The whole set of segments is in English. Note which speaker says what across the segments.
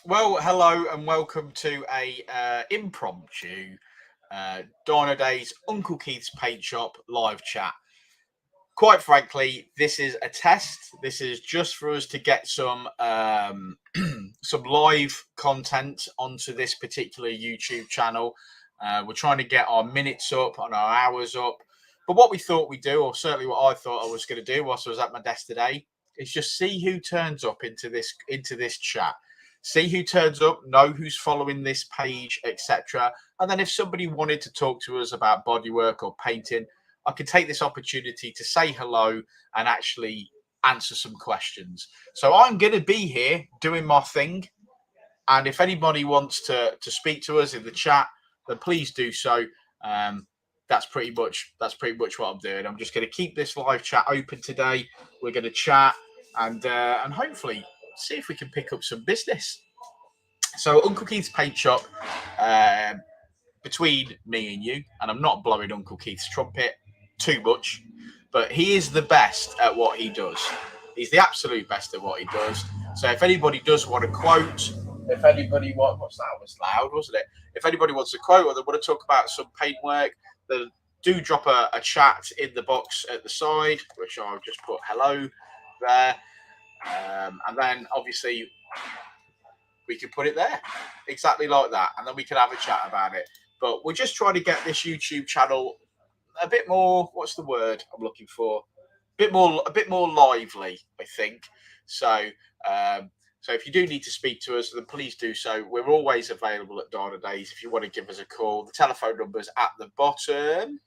Speaker 1: Well, hello and welcome to a impromptu Dino Days Uncle Keith's Paint Shop live chat. Quite frankly, this is a test. This is just for us to get some some live content onto this particular YouTube channel. We're trying to get our minutes up and our hours up. But what we thought we'd do, or certainly what I thought I was going to do whilst I was at my desk today, is just see who turns up into this chat. See who turns up, know who's following this page, etc. And then if somebody wanted to talk to us about bodywork or painting, I could take this opportunity to say hello and actually answer some questions. So I'm going to be here doing my thing. And if anybody wants to speak to us in the chat, then please do so. That's pretty much what I'm doing. I'm just going to keep this live chat open today. We're going to chat and hopefully see if we can pick up some business. So Uncle Keith's Paint Shop, between me and you, and I'm not blowing Uncle Keith's trumpet too much, but he is the best at what he does. He's the absolute best at what he does. So if anybody does want a quote, if anybody what's that was loud, wasn't it? If anybody wants a quote or they want to talk about some paintwork, then do drop a chat in the box at the side, which I'll just put hello there. And then obviously we can put it there exactly like that, and then we can have a chat about it. But we're just trying to get this YouTube channel a bit more, what's the word I'm looking for? A bit more lively, I think. So so if you do need to speak to us, then please do so. We're always available at Dino Days if you want to give us a call. The telephone number's at the bottom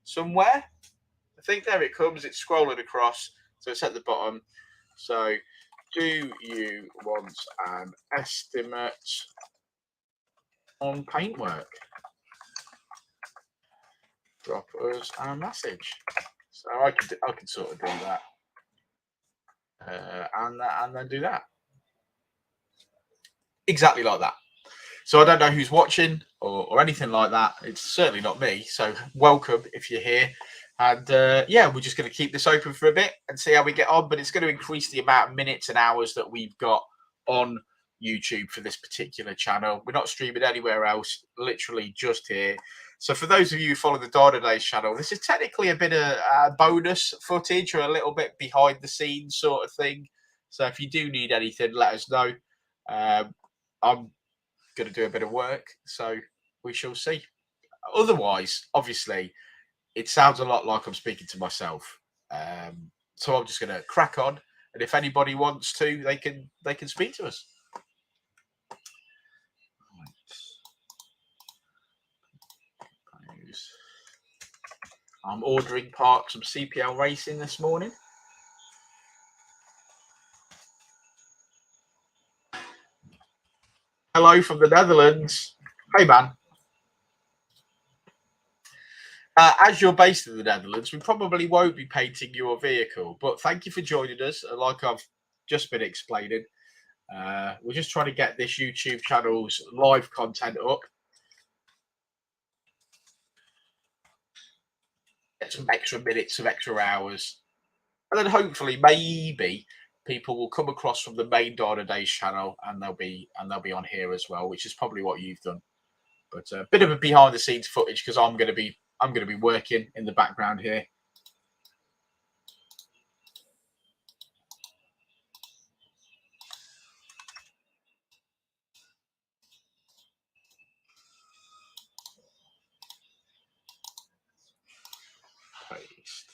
Speaker 1: somewhere. I think there it comes. It's scrolling across. So it's at the bottom. So do you want an estimate on paintwork? Drop us a message. So I can sort of do that, and then do that exactly like that. So I don't know who's watching or anything like that. It's certainly not me. So welcome if you're here. And yeah, we're just going to keep this open for a bit and see how we get on. But it's going to increase the amount of minutes and hours that we've got on YouTube for this particular channel. We're not streaming anywhere else, literally just here. So for those of you who follow the Dino Days channel, this is technically a bit of bonus footage or a little bit behind the scenes sort of thing. So if you do need anything, let us know. I'm going to do a bit of work, so we shall see. Otherwise, obviously, it sounds a lot like I'm speaking to myself. So I'm just going to crack on, and if anybody wants to, they can speak to us. I'm ordering parts from CPL Racing this morning. Hello from the Netherlands. Hey, man. As you're based in the Netherlands, we probably won't be painting your vehicle, but thank you for joining us. Like I've just been explaining, we're just trying to get this YouTube channel's live content up. Get some extra minutes, some extra hours. And then hopefully, maybe people will come across from the main Dino Days channel and they'll be on here as well, which is probably what you've done. But a bit of a behind the scenes footage because I'm going to be working in the background here. Paste.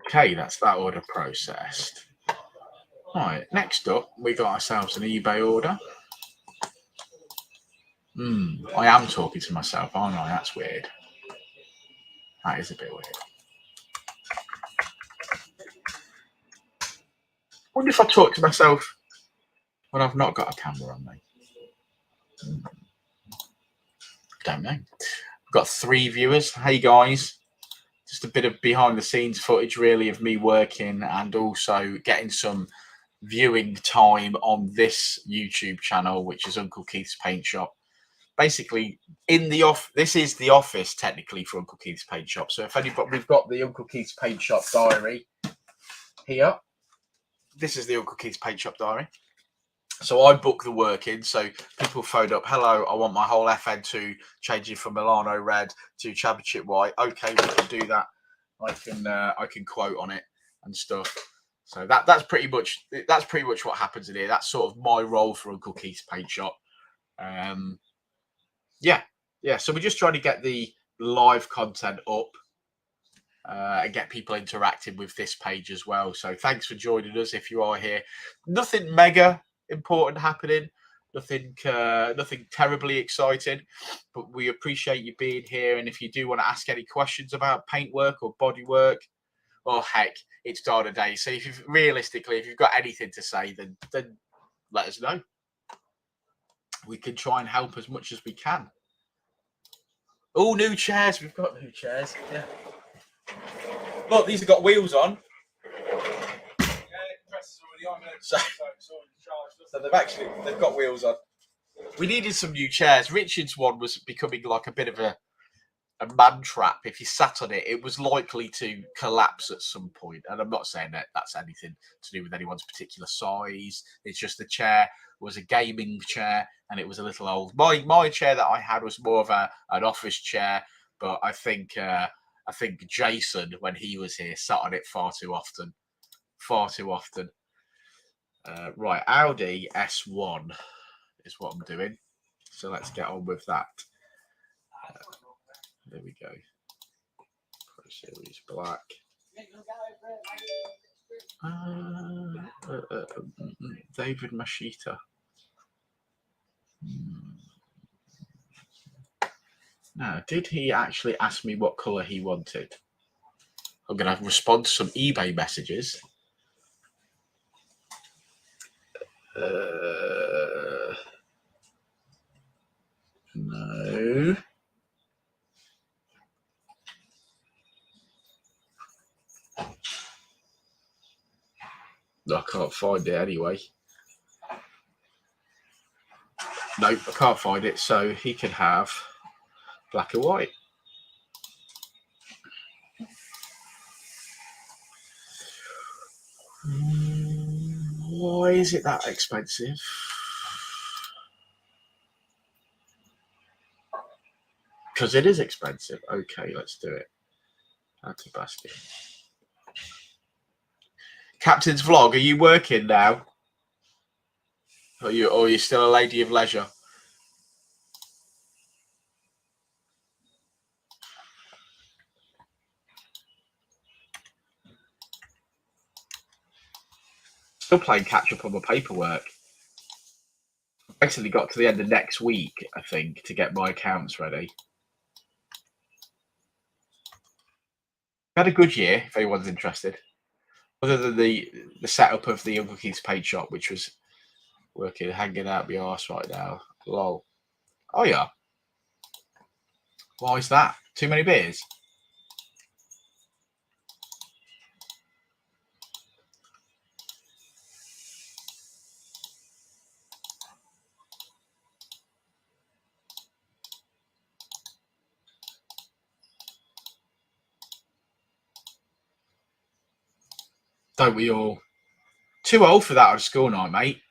Speaker 1: Okay, that's that order processed. Right, next up, we got ourselves an eBay order. I am talking to myself, aren't I? That's weird. That is a bit weird. I wonder if I talk to myself when I've not got a camera on me. Don't know. got 3 viewers. Hey guys, just a bit of behind the scenes footage really of me working and also getting some viewing time on this YouTube channel, which is Uncle Keith's Paint Shop. Basically, in the this is the office technically for Uncle Keith's Paint Shop. So if anybody, we've got the Uncle Keith's Paint Shop diary here. This is the Uncle Keith's Paint Shop diary. So I book the work in. So people phone up, hello, I want my whole FN2 changing from Milano red to championship white. Okay, we can do that. I can quote on it and stuff. So that's pretty much what happens in here. That's sort of my role for Uncle Keith's Paint Shop. Yeah. So we're just trying to get the live content up and get people interacting with this page as well. So thanks for joining us if you are here. Nothing mega important happening, nothing terribly exciting, but we appreciate you being here. And if you do want to ask any questions about paintwork or bodywork, or heck, it's Dana Day. So if you've got anything to say, then let us know. We can try and help as much as we can. Oh, new chairs. We've got new chairs. Yeah. Look, these have got wheels on. So they've got wheels on. We needed some new chairs. Richard's one was becoming like a bit of a man trap. If you sat on it, it was likely to collapse at some point. And I'm not saying that that's anything to do with anyone's particular size. It's just the chair was a gaming chair and it was a little old. My chair that I had was more of an office chair, but I think Jason, when he was here, sat on it far too often. Right, Audi S1 is what I'm doing. So let's get on with that. There we go. Pro Series Black. David Machita. Now, did he actually ask me what colour he wanted? I'm going to respond to some eBay messages. No. I can't find it anyway. Nope, I can't find it. So he could have black and white. Why is it that expensive? Because it is expensive. Okay, let's do it. That's a basket. Captain's Vlog, are you working now? Or are you still a lady of leisure? Still playing catch up on my paperwork. Basically got to the end of next week, I think, to get my accounts ready. Had a good year, if anyone's interested. Other than the setup of the Uncle Keith's Paint Shop, which was working, hanging out my arse right now. Lol. Oh yeah. Why is that? Too many beers? Don't we all? Too old for that on a school night, mate.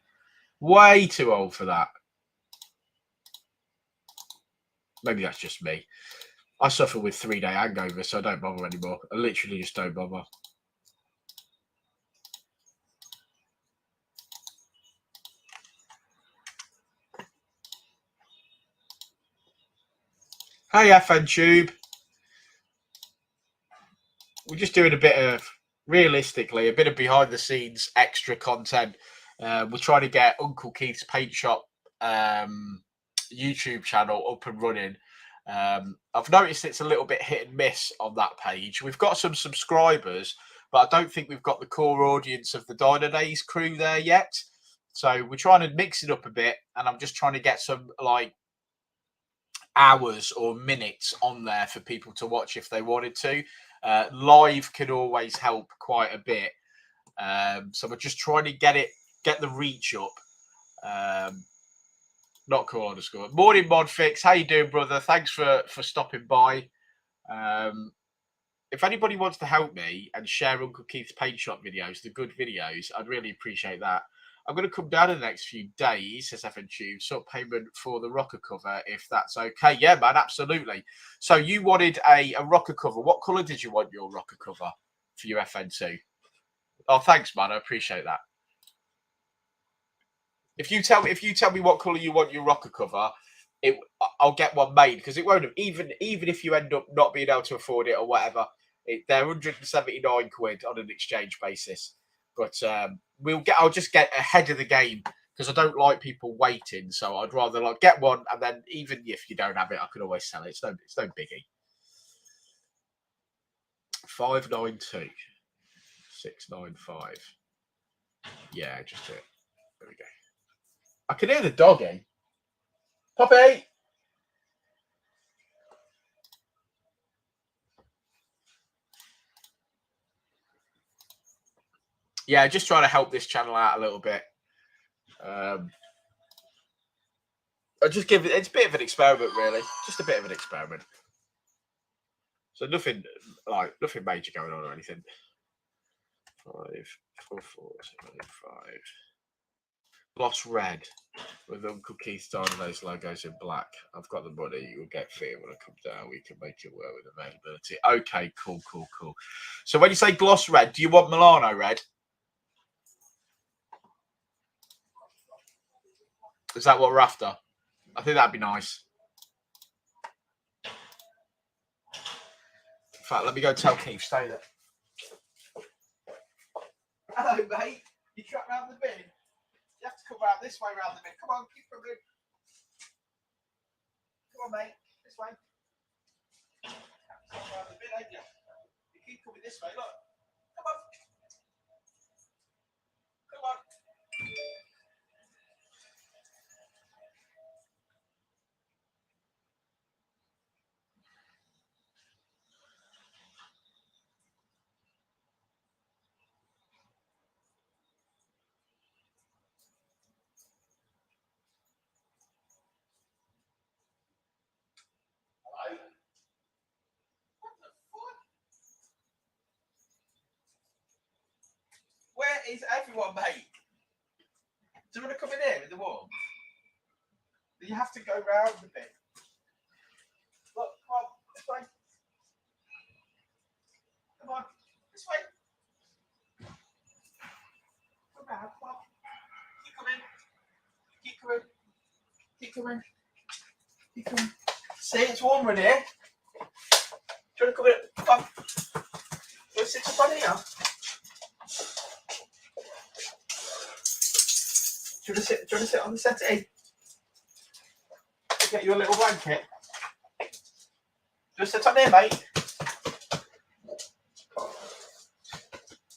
Speaker 1: Way too old for that. Maybe that's just me. I suffer with 3-day hangover, so I don't bother anymore. I literally just don't bother. Hey, FN Tube. We're just doing a bit of, realistically, a bit of behind the scenes extra content. We're trying to get Uncle Keith's Paint Shop YouTube channel up and running. I've noticed it's a little bit hit and miss on that page. We've got some subscribers, but I don't think we've got the core audience of the Diner Days crew there yet. So we're trying to mix it up a bit, and I'm just trying to get some like hours or minutes on there for people to watch if they wanted to. Live can always help quite a bit. So we're just trying to get the reach up. Not cool underscore. Morning Modfix. How you doing, brother? Thanks for stopping by. If anybody wants to help me and share Uncle Keith's paint shop videos, the good videos, I'd really appreciate that. I'm going to come down in the next few days, says FNTube, sort payment for the rocker cover, if that's okay. Yeah, man, absolutely. So you wanted a rocker cover. What colour did you want your rocker cover for your FN2? Oh, thanks, man. I appreciate that. If you tell me what colour you want your rocker cover, I'll get one made, because it won't have, even if you end up not being able to afford it or whatever. They're 179 quid on an exchange basis, but I'll just get ahead of the game, because I don't like people waiting. So I'd rather like get one, and then even if you don't have it, I can always sell it. It's no biggie. 592 695. Yeah, just do it. There we go. I can hear the doggy. Poppy. Yeah, just trying to help this channel out a little bit. I just give it's a bit of an experiment, really. Just a bit of an experiment. So nothing major going on or anything. 54475. Gloss red with Uncle Keith starting those logos in black. I've got the money. You'll get fit when I come down. We can make it work with availability. Okay, cool. So when you say gloss red, do you want Milano red? Is that what we're after? I think that'd be nice. In fact, let me go tell Keith, stay there. Hello, mate. You trapped round the bin? You have to come round this way round the bin. Come on, keep coming. Come on, mate. This way. Come round the bin, ain't you? You keep coming this way, look. Come on. Come on. Hello? What the fuck? Where is everyone, mate? Do you want to come in here in the warm? You have to go round the bin. Look, come on, this way. Come on, this way. Come round, come on. Keep coming. Keep coming. Keep coming. Keep coming. See, it's warmer in here. Do you want to come in? Come on. Do you want to sit up on here? Do you want to sit on the settee? Get you a little blanket. Just sit on here, mate.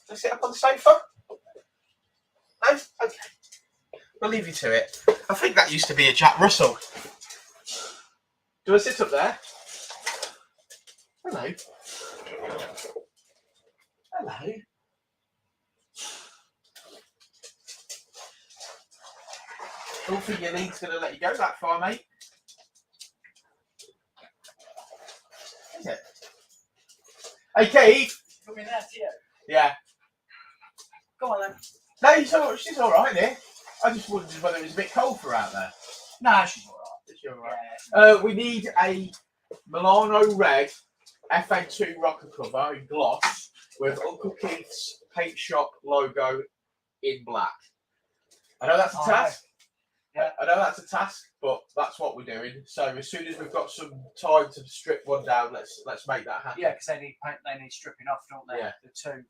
Speaker 1: Just sit up on the sofa. No? Okay. We'll leave you to it. I think that used to be a Jack Russell. Do you want to sit up there? Hello. Hello. Don't think your lead's going to let you go that far, mate. Is it? Hey, Keith.
Speaker 2: Come in there, Tio.
Speaker 1: Yeah.
Speaker 2: Come on then.
Speaker 1: No, she's all right here. I just wondered whether it was a bit cold for her out there.
Speaker 2: Nah, she's all right.
Speaker 1: Is she all right?
Speaker 2: Yeah,
Speaker 1: We need a Milano red FN2 rocker cover in gloss with Uncle Keith's paint shop logo in black. I know that's a task.
Speaker 2: Yeah.
Speaker 1: I know that's a task, but that's what we're doing. So as soon as we've got some time to strip one down, let's make that happen.
Speaker 2: Yeah, because they need stripping off, don't they?
Speaker 1: Yeah.
Speaker 2: The two.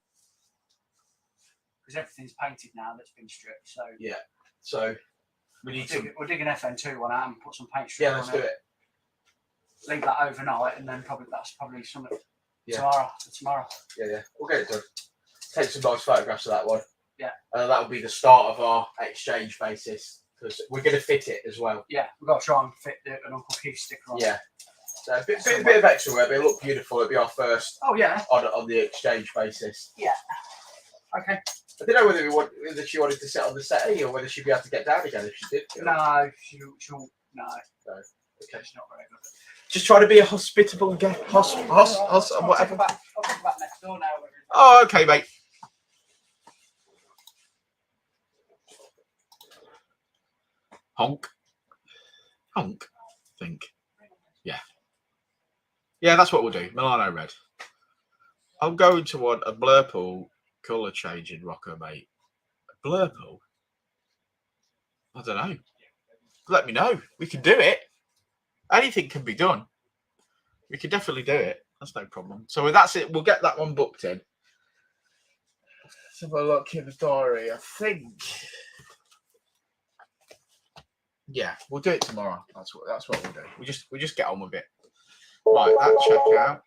Speaker 2: Because everything's painted now that's been stripped. So
Speaker 1: yeah. So we need
Speaker 2: we'll dig an FN2 one out and put some paint strip on it.
Speaker 1: Yeah, let's do it.
Speaker 2: Leave that overnight, and then that's probably something
Speaker 1: Yeah.
Speaker 2: tomorrow.
Speaker 1: Yeah. We'll get it done. Take some nice photographs of that one.
Speaker 2: Yeah.
Speaker 1: That will be the start of our exchange basis. because we're going to fit it as well.
Speaker 2: Yeah, we've got to try and fit an Uncle Keith sticker on.
Speaker 1: Yeah. So a bit of extra work, but it'll look beautiful. It'll be our first.
Speaker 2: Oh yeah.
Speaker 1: On the exchange basis.
Speaker 2: Yeah. Okay.
Speaker 1: I don't know whether she wanted to sit on the settee or whether she'd be able to get down again if she did.
Speaker 2: No, she'll no.
Speaker 1: Okay.
Speaker 2: She's not very good.
Speaker 1: Just try to be a hospitable guest. Whatever.
Speaker 2: I'll come back next door now.
Speaker 1: Oh, okay, mate. Honk. Honk. I think. Yeah. Yeah, that's what we'll do. Milano red. I'm going to want a Blurple colour change in Rocco, mate. A Blurple? I don't know. Let me know. We can do it. Anything can be done. We can definitely do it. That's no problem. So that's it. We'll get that one booked in. Let's have a look in the diary. I think. Yeah, we'll do it tomorrow. That's what we'll do. We just get on with it. Right, that checkout.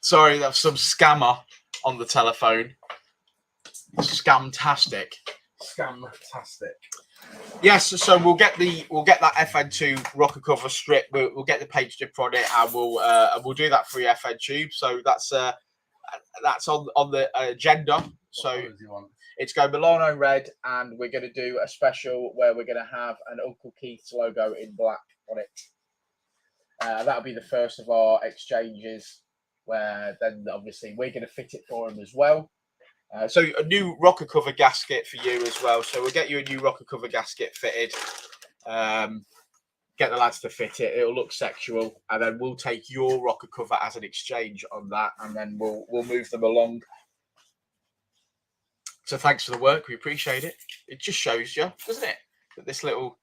Speaker 1: Sorry, that's some scammer on the telephone. Scamtastic.
Speaker 3: Scamtastic.
Speaker 1: Yes, so we'll get that FN2 rocker cover strip. We'll get the paint strip on it, and we'll do that for your FN tube. So that's on the agenda. So it's going Milano red, and we're going to do a special where we're going to have an Uncle Keith's logo in black on it. That'll be the first of our exchanges, where then obviously we're going to fit it for him as well. So a new rocker cover gasket for you as well. So we'll get you a new rocker cover gasket fitted. Get the lads to fit it. It'll look sexual, and then we'll take your rocker cover as an exchange on that, and then we'll move them along. So thanks for the work. We appreciate it. It just shows you, doesn't it, that this little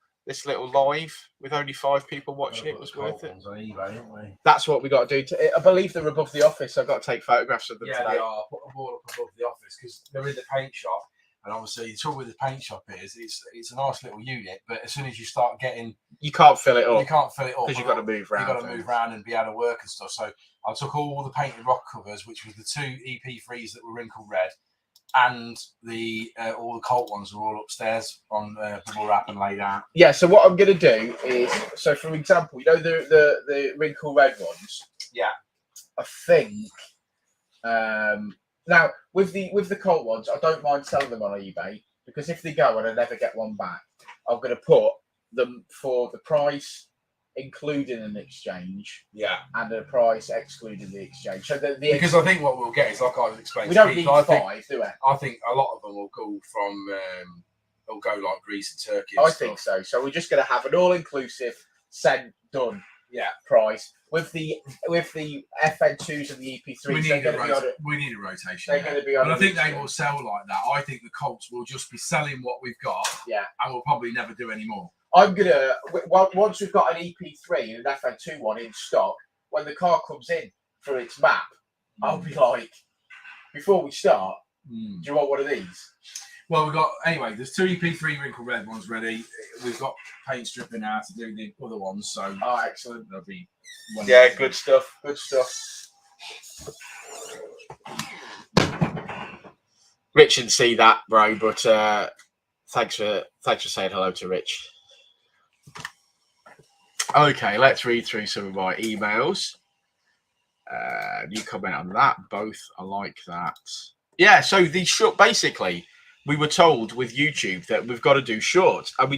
Speaker 1: live with only 5 people watching it was worth it.
Speaker 3: On eBay, aren't we?
Speaker 1: That's what we got to do. I believe they're above the office. So I've got to take photographs of them
Speaker 3: Yeah,
Speaker 1: today.
Speaker 3: they are. Put them all up above the office because they're in the paint shop. And obviously, the trouble with the paint shop is it's a nice little unit, but as soon as you start getting,
Speaker 1: You can't fill it up
Speaker 3: you can't fill it up
Speaker 1: because you've got to move around.
Speaker 3: You've got to move around and be able to work and stuff. So I took all the painted rock covers, which was the 2 EP3s that were wrinkled red, and the all the Colt ones were all upstairs on bubble wrap and laid out.
Speaker 1: Yeah. So what I'm going to do is, so for example, you know the wrinkle red ones.
Speaker 3: Yeah.
Speaker 1: I think. Now with the Colt ones, I don't mind selling them on eBay because if they go and I never get one back, I'm going to put them for the price including an exchange.
Speaker 3: Yeah.
Speaker 1: And a price excluding the exchange. So
Speaker 3: because I think what we'll get is like I was explaining.
Speaker 1: We don't need 5, do we?
Speaker 3: I think a lot of them will go from they'll go like Greece and Turkey.
Speaker 1: I think so. So we're just going to have an all-inclusive sent done.
Speaker 3: Yeah.
Speaker 1: Price with the FN2s and the EP3s.
Speaker 3: We need a rotation.
Speaker 1: They're going to be on.
Speaker 3: But I think they will sell like that. I think the Colts will just be selling what we've got.
Speaker 1: Yeah.
Speaker 3: And we'll probably never do any more.
Speaker 1: I'm gonna once we've got an EP3 and an FN2 one in stock, when the car comes in for its map, I'll be like, before we start, do you want one of these?
Speaker 3: Well, we've got anyway. There's 2 EP3 wrinkle red ones ready. We've got paint stripping now to do the other ones. So
Speaker 1: excellent.
Speaker 3: They'll be
Speaker 1: good stuff. Good stuff. Rich didn't see that, bro, but Thanks for saying hello to Rich. Okay, let's read through some of my emails. You comment on that. Both, I like that. Yeah, so the short, basically, we were told with YouTube that we've got to do shorts, and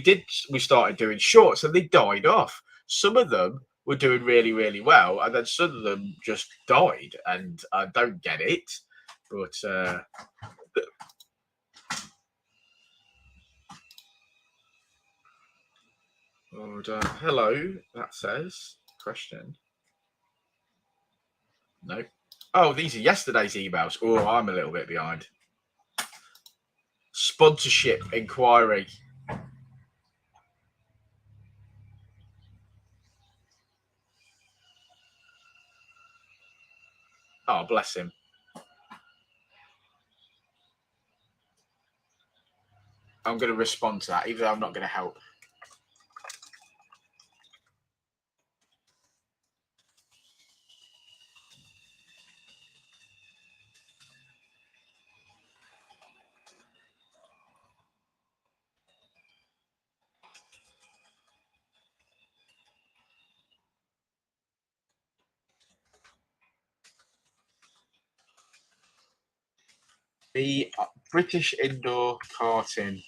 Speaker 1: we started doing shorts, and they died off. Some of them were doing really, really well, and then some of them just died, and I don't get it. But hello, that says question. No. Oh, these are yesterday's emails. Oh, I'm a little bit behind. Sponsorship inquiry. Oh, bless him. I'm going to respond to that, even though I'm not going to help. The British indoor karting.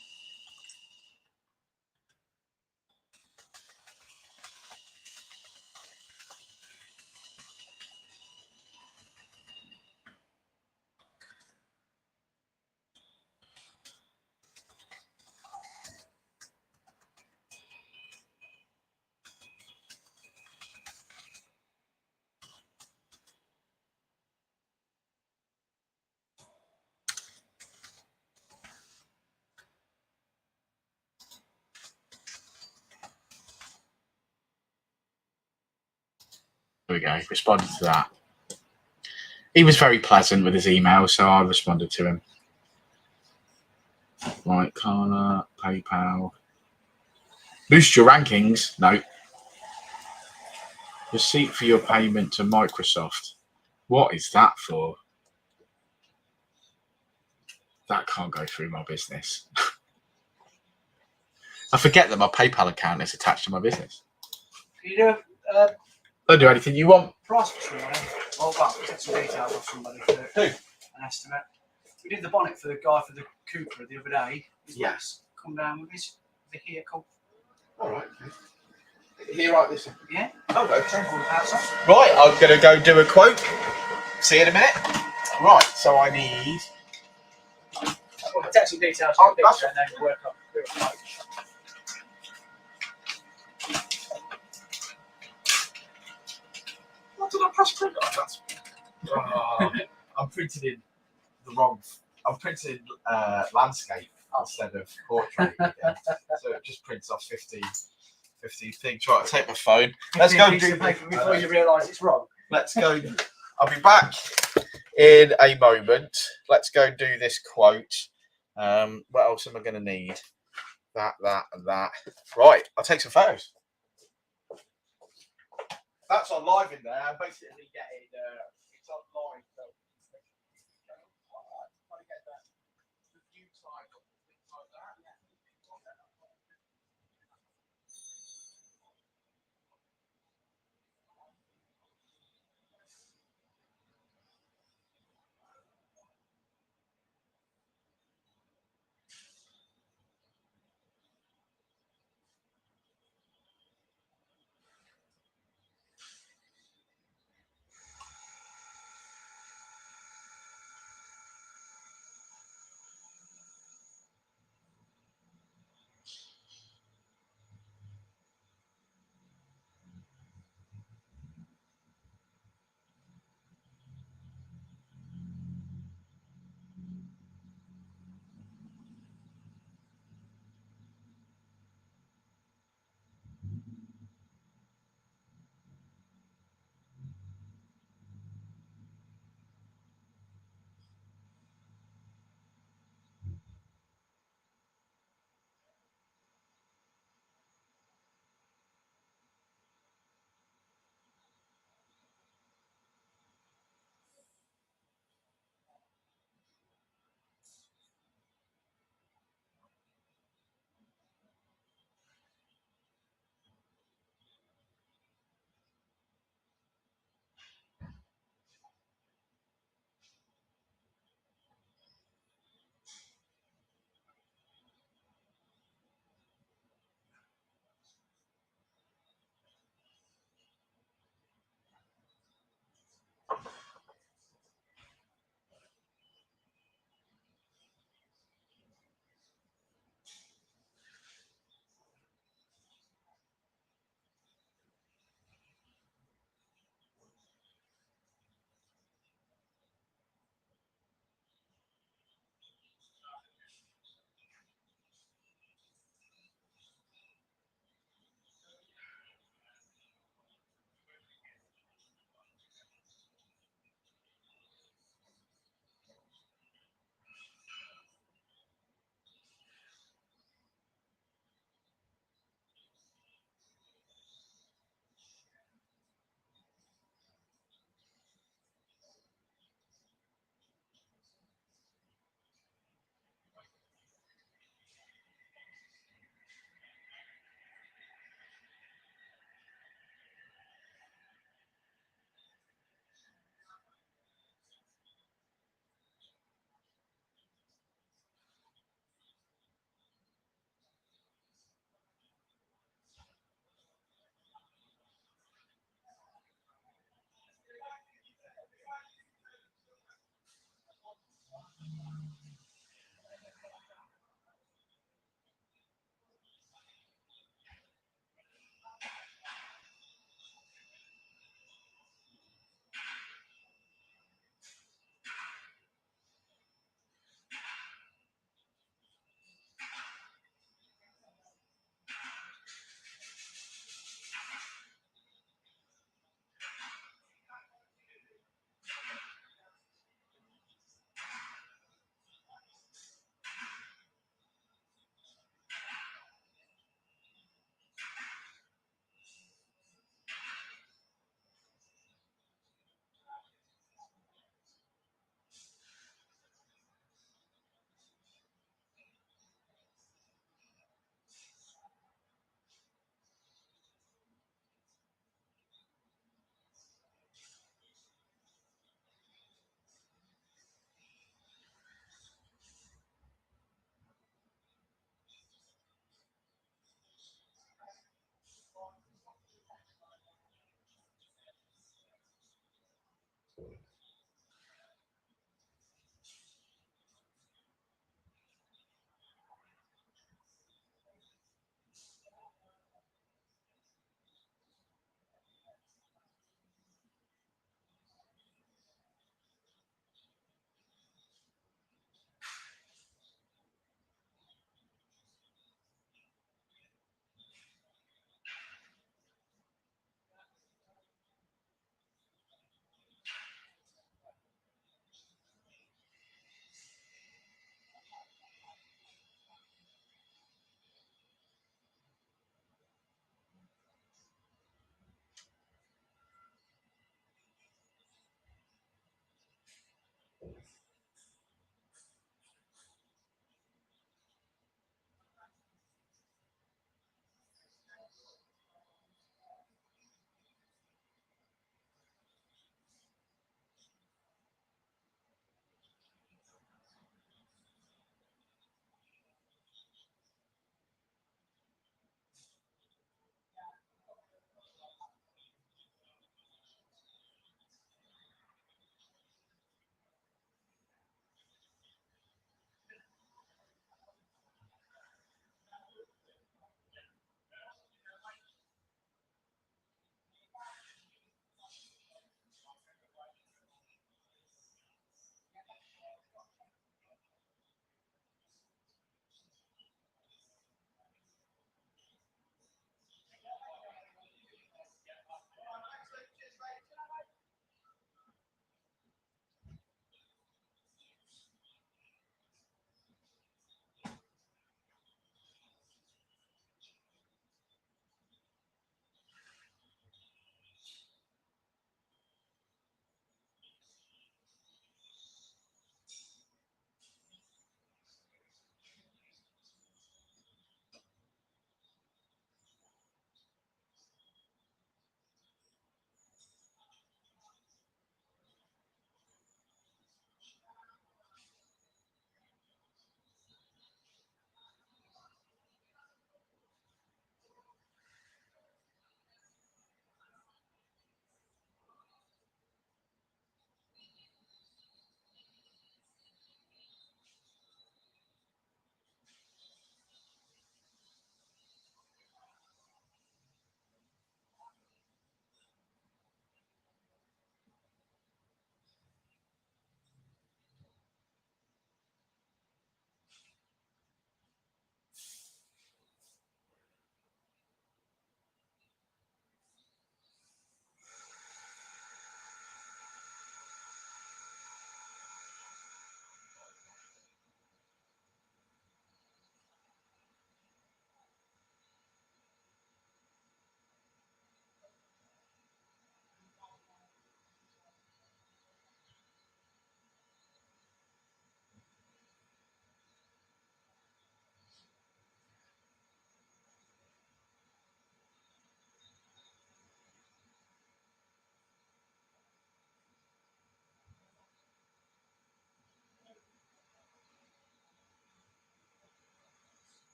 Speaker 1: There we go. Responded to that. He was very pleasant with his email, so I responded to him. Right, Carla, PayPal. Boost your rankings? No. Receipt for your payment to Microsoft. What is that for? That can't go through my business. I forget that my PayPal account is attached to my business.
Speaker 2: Can you do
Speaker 1: Don't do anything you want.
Speaker 2: price for somebody? Well, get some details off somebody for
Speaker 1: Who?
Speaker 2: an estimate. We did the bonnet for the guy for the Cooper the other day.
Speaker 1: Yes.
Speaker 2: Come down with his vehicle.
Speaker 1: All right. Here, right this.
Speaker 2: Yeah.
Speaker 1: Oh, okay.
Speaker 2: All the parts off.
Speaker 1: Right, I'm going to go do a quote. See you in a minute. Right, so I need.
Speaker 2: Well, take some details
Speaker 1: Oh,
Speaker 2: for the picture and then work up. Do a quote.
Speaker 1: What did I press print on? That's. Oh, I'm printing in the wrong. I'm printing landscape instead of portrait. Again. So it just prints off 50 things. Right, I'll take my phone. Let's go do
Speaker 2: before you realise it's wrong.
Speaker 1: Let's go. I'll be back in a moment. Let's go do this quote. What else am I going to need? That, and that. Right, I'll take some photos. That's on live in there. I'm basically getting it's on live. So trying to get the view time up and things like that.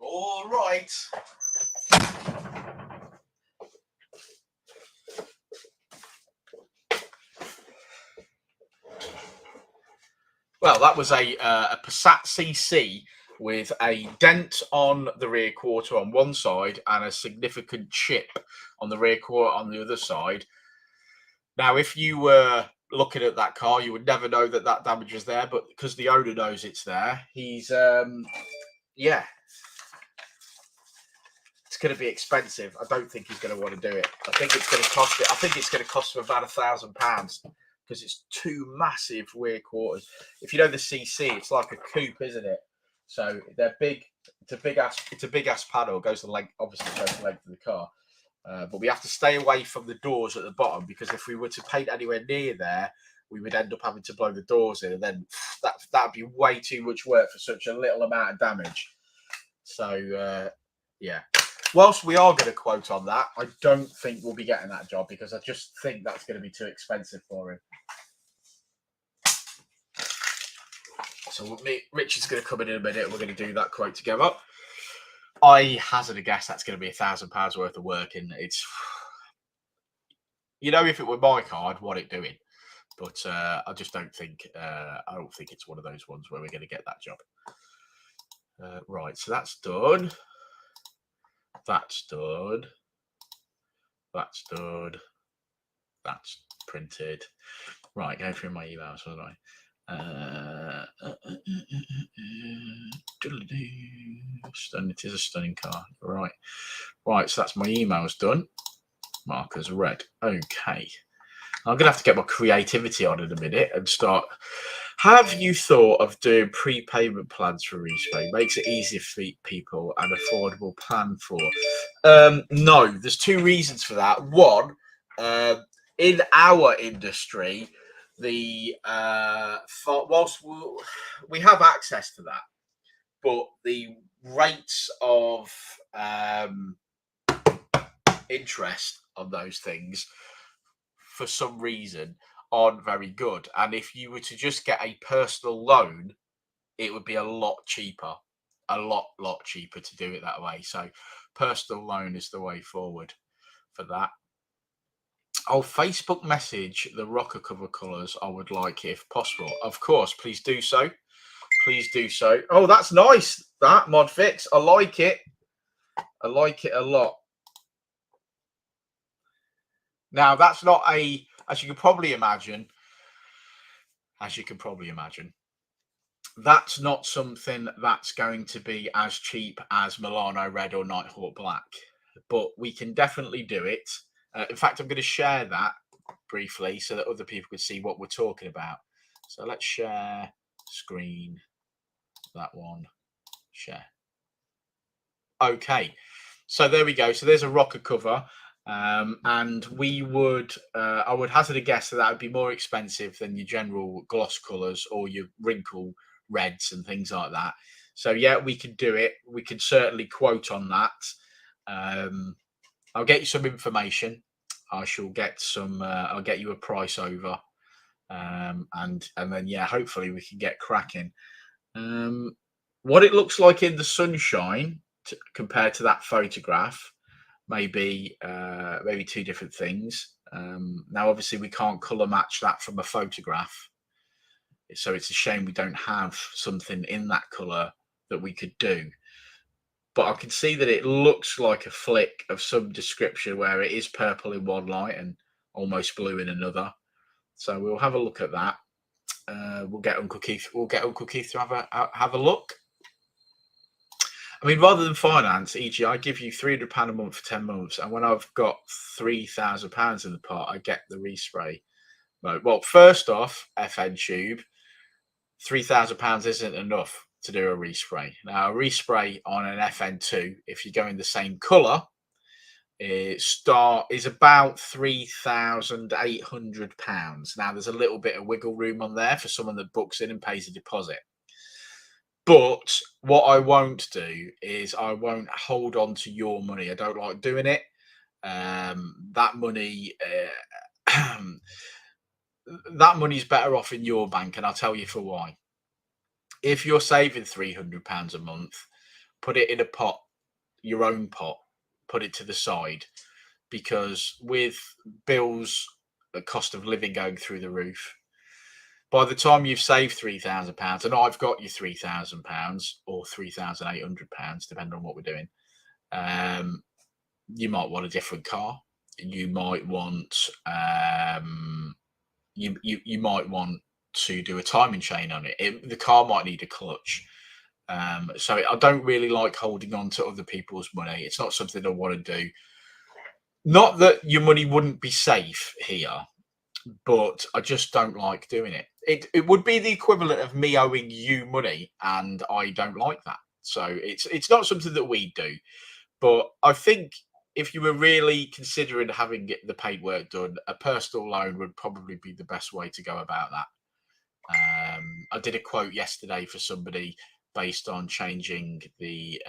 Speaker 1: All right. Well, that was a Passat CC with a dent on the rear quarter on one side and a significant chip on the rear quarter on the other side. Now, if you were looking at that car, you would never know that that damage is there, but because the owner knows it's there, he's yeah, it's going to be expensive. I don't think he's going to want to do it. I think it's going to cost it. I think it's going to cost him about £1,000 because it's two massive rear quarters. If you know the CC, it's like a coupe, isn't it? So they're big. It's a big ass panel. It goes the length, obviously goes the length of the car. But we have to stay away from the doors at the bottom because if we were to paint anywhere near there, we would end up having to blow the doors in, and then that'd be way too much work for such a little amount of damage. So yeah. Whilst we are going to quote on that, I don't think we'll be getting that job because I just think that's going to be too expensive for him. So Richard's going to come in a minute. We're going to do that quote together. I hazard a guess that's going to be £1,000 worth of work, and it's, you know, if it were my car, I'd want it doing, but I just don't think it's one of those ones where we're going to get that job. Right, so that's done. That's done. That's done. That's printed. Right, going through my emails, wasn't I? It is a stunning car. Right. Right, so that's my emails done. Markers red. Okay. I'm going to have to get my creativity on in a minute and start. Have you thought of doing prepayment plans for respray? Makes it easier for people and affordable plan for. No, there's two reasons for that. One, in our industry, whilst we have access to that, but the rates of interest on those things, for some reason, aren't very good. And if you were to just get a personal loan, it would be a lot cheaper, a lot cheaper to do it that way. So personal loan is the way forward for that. I'll Facebook message the rocker cover colours I would like if possible. Of course, please do so. Please do so. Oh, that's nice. That mod fix. I like it. I like it a lot. Now, that's not a, as you can probably imagine, that's not something that's going to be as cheap as Milano Red or Nighthawk Black, but we can definitely do it. In fact, I'm going to share that briefly so that other people can see what we're talking about. So let's share screen, that one, share. Okay, so there we go. So there's a rocker cover. And we would, I would hazard a guess that would be more expensive than your general gloss colours or your wrinkle reds and things like that. So yeah, we could do it. We could certainly quote on that. I'll get you some information. I shall get some. I'll get you a price over, and then yeah, hopefully we can get cracking. What it looks like in the sunshine compared to that photograph. Maybe two different things. Now, obviously, we can't colour match that from a photograph, so it's a shame we don't have something in that colour that we could do. But I can see that it looks like a flick of some description where it is purple in one light and almost blue in another. So we'll have a look at that. We'll get Uncle Keith. We'll get Uncle Keith to have a look. I mean, rather than finance, e.g., I give you £300 a month for 10 months, and when I've got £3,000 in the pot, I get the respray mode. Well, first off, FN Tube, £3,000 isn't enough to do a respray. Now, a respray on an FN2, if you go in the same colour, is about £3,800. Now, there's a little bit of wiggle room on there for someone that books in and pays a deposit. But what I won't do is I won't hold on to your money. I don't like doing it. That money, that money's better off in your bank, and I'll tell you for why. if you're saving £300 a month, put it in a pot, your own pot, put it to the side, because with bills, the cost of living going through the roof, by the time you've saved £3,000, and I've got you £3,000 or £3,800, depending on what we're doing, you might want a different car. You might want you might want to do a timing chain on it. The car might need a clutch. So I don't really like holding on to other people's money. It's not something I want to do. Not that your money wouldn't be safe here, but I just don't like doing it. It would be the equivalent of me owing you money, and I don't like that. So it's not something that we do. But I think if you were really considering having the paintwork done, a personal loan would probably be the best way to go about that. I did a quote yesterday for somebody based on changing the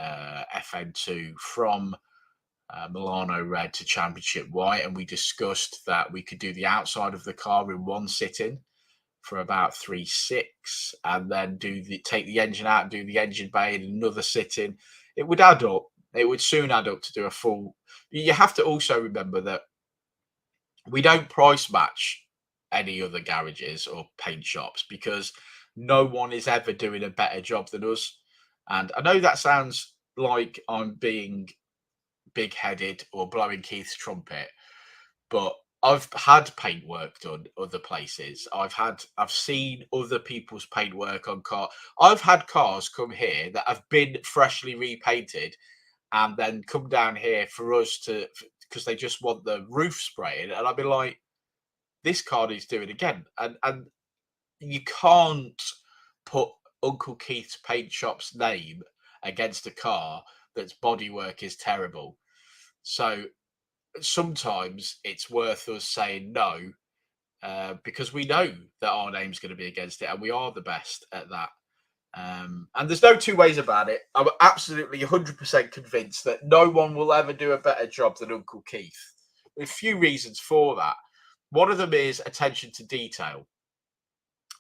Speaker 1: FN2 from Milano red to championship white, and we discussed that we could do the outside of the car in one sitting for about 3,600, and then take the engine out and do the engine bay in another sitting. It would add up. It would soon add up to do a full. You have to also remember that we don't price match any other garages or paint shops, because no one is ever doing a better job than us. And I know that sounds like I'm being big-headed or blowing Keith's trumpet, but I've had paintwork done other places. I've seen other people's paintwork on car. I've had cars come here that have been freshly repainted and then come down here for us to, because they just want the roof spraying, and I'll be like, this car needs doing again. And you can't put Uncle Keith's paint shop's name against a car that's bodywork is terrible. So sometimes it's worth us saying no, because we know that our name's going to be against it, and we are the best at that. And there's no two ways about it. I'm absolutely 100% convinced that no one will ever do a better job than Uncle Keith. There's a few reasons for that. One of them is attention to detail.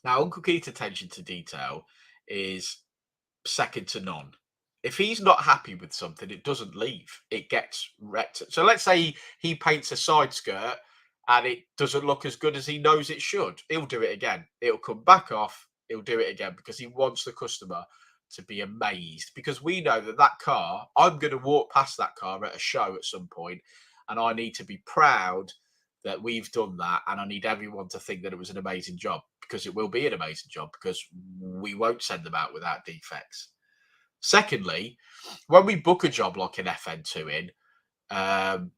Speaker 1: Now, Uncle Keith's attention to detail is second to none. If he's not happy with something, it doesn't leave. It gets wrecked. So let's say he paints a side skirt and it doesn't look as good as he knows it should. He'll do it again. It'll come back off. He'll do it again because he wants the customer to be amazed. Because we know that that car, I'm going to walk past that car at a show at some point, and I need to be proud that we've done that. And I need everyone to think that it was an amazing job, because it will be an amazing job, because we won't send them out without defects. Secondly, when we book a job like an FN2 in,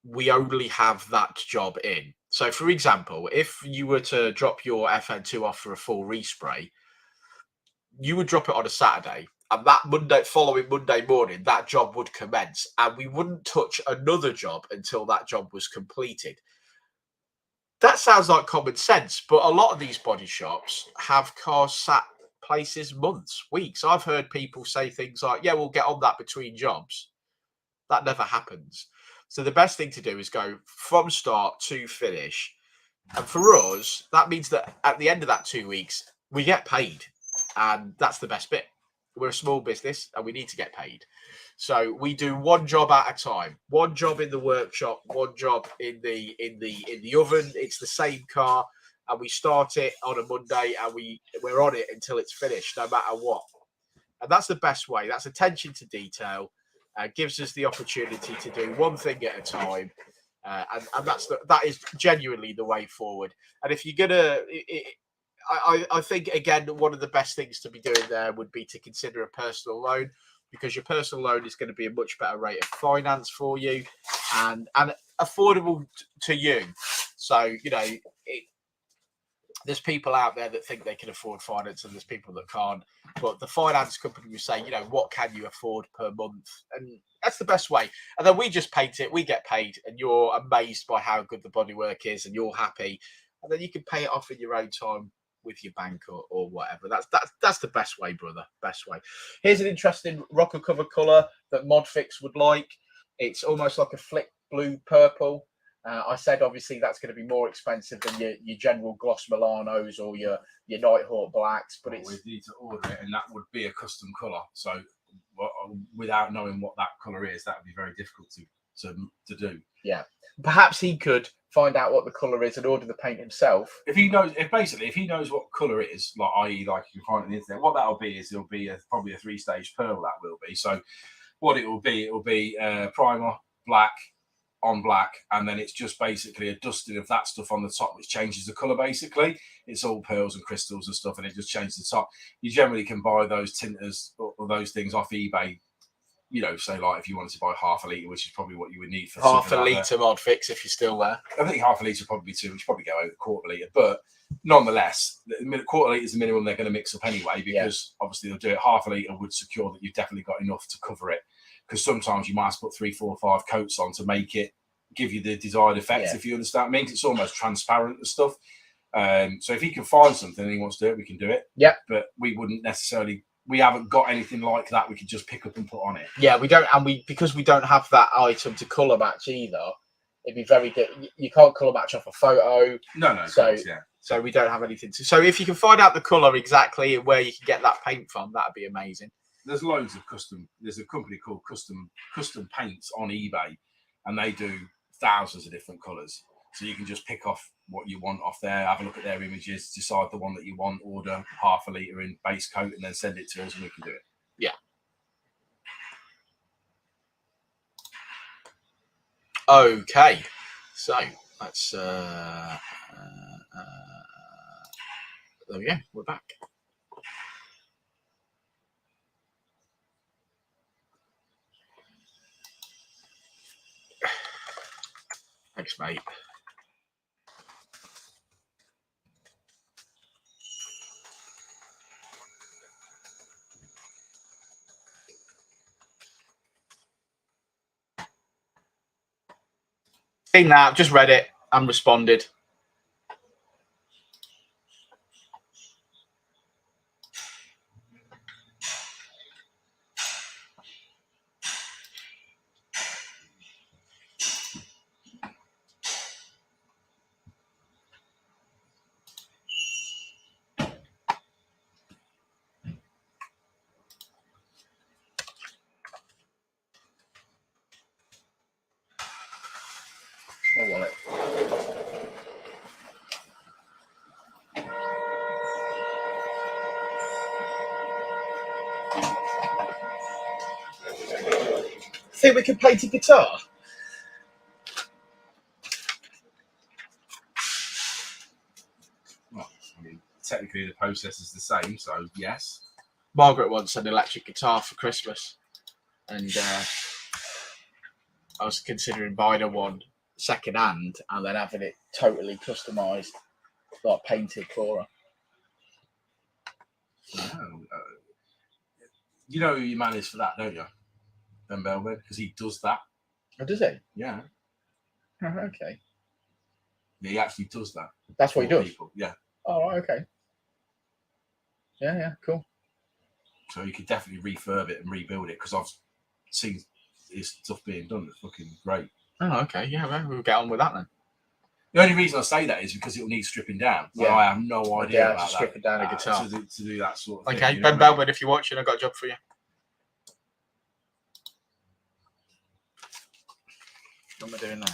Speaker 1: we only have that job in. So, for example, if you were to drop your FN2 off for a full respray, you would drop it on a Saturday, and that following Monday morning, that job would commence, and we wouldn't touch another job until that job was completed. That sounds like common sense, but a lot of these body shops have cars sat places months, weeks. I've heard people say things like, yeah, we'll get on that between jobs. That never happens. So the best thing to do is go from start to finish. And for us, that means that at the end of that 2 weeks, we get paid. And that's the best bit. We're a small business and we need to get paid. So we do one job at a time. One job in the workshop, one job in the oven. It's the same car, and we start it on a Monday, and we're on it until it's finished, no matter what. And that's the best way. That's attention to detail. Gives us the opportunity to do one thing at a time, and that is genuinely the way forward. And if you're gonna, I think again, one of the best things to be doing there would be to consider a personal loan, because your personal loan is going to be a much better rate of finance for you, and affordable to you. So there's people out there that think they can afford finance, and there's people that can't. But the finance company will say, what can you afford per month? And that's the best way. And then we just paint it, we get paid, and you're amazed by how good the bodywork is, and you're happy. And then you can pay it off in your own time with your bank or whatever. That's the best way, brother. Best way. Here's an interesting rocker cover colour that Modfix would like. It's almost like a flick blue purple. I said obviously that's going to be more expensive than your general gloss Milanos or your Nighthawk blacks, but
Speaker 3: we need to order it, and that would be a custom colour. So without knowing what that colour is, that would be very difficult to do.
Speaker 1: Yeah, perhaps he could find out what the colour is and order the paint himself.
Speaker 3: If he knows what colour it is, like i.e. like you can find it on the internet, what that'll be is it'll be probably a 3-stage pearl. That will be. So what it will be primer, black on black, and then it's just basically a dusting of that stuff on the top, which changes the colour. Basically, it's all pearls and crystals and stuff, and it just changes the top. You generally can buy those tinters or those things off eBay. You know, say like if you wanted to buy half a litre, which is probably what you would need for
Speaker 1: half a
Speaker 3: like
Speaker 1: litre mod fix if you're still there.
Speaker 3: I think half a litre would probably be too. We should probably go over quarter litre, but nonetheless, the quarter litre is the minimum they're going to mix up anyway, because obviously they'll do it. Half a litre would secure that you've definitely got enough to cover it, because sometimes you might have to put 3, 4, 5 coats on to make it give you the desired effect. If you understand what I mean, it's almost transparent and stuff. So if he can find something and he wants to do it, we can do it.
Speaker 1: Yeah,
Speaker 3: but we wouldn't necessarily. We haven't got anything like that we could just pick up and put on it.
Speaker 1: Yeah, we don't, and because we don't have that item to colour match either, it'd be very good. You can't colour match off a photo.
Speaker 3: No.
Speaker 1: So we don't have anything to. So if you can find out the colour exactly and where you can get that paint from, that'd be amazing.
Speaker 3: There's loads of custom. There's a company called Custom Paints on eBay, and they do thousands of different colours. So you can just pick off what you want off there, have a look at their images, decide the one that you want, order half a litre in base coat, and then send it to us, and we can do it.
Speaker 1: Yeah. Okay. So let's. There we go. We're back. Thanks, mate. Seen that, just read it and responded. My wallet. Think we could paint a guitar?
Speaker 3: Well, I mean, technically the process is the same, so yes.
Speaker 1: Margaret wants an electric guitar for Christmas, and I was considering buying her one second hand and then having it totally customised, like painted for her.
Speaker 3: No, you know who your man is for that, don't you? Ben Belbin, because he does that.
Speaker 1: Oh, does he?
Speaker 3: Yeah.
Speaker 1: Oh, okay.
Speaker 3: Yeah, he actually does that.
Speaker 1: That's what he does?
Speaker 3: People. Yeah.
Speaker 1: Oh, right, okay. Yeah, cool.
Speaker 3: So you could definitely refurb it and rebuild it, because I've seen his stuff being done. It's fucking great.
Speaker 1: Oh, okay. Yeah, well, we'll get on with that then.
Speaker 3: The only reason I say that is because it will need stripping down. Yeah. I have no idea about that.
Speaker 1: Stripping down a guitar.
Speaker 3: To do that sort of thing.
Speaker 1: Okay, Ben Belbin, if you're watching, I've got a job for you. What am I doing now?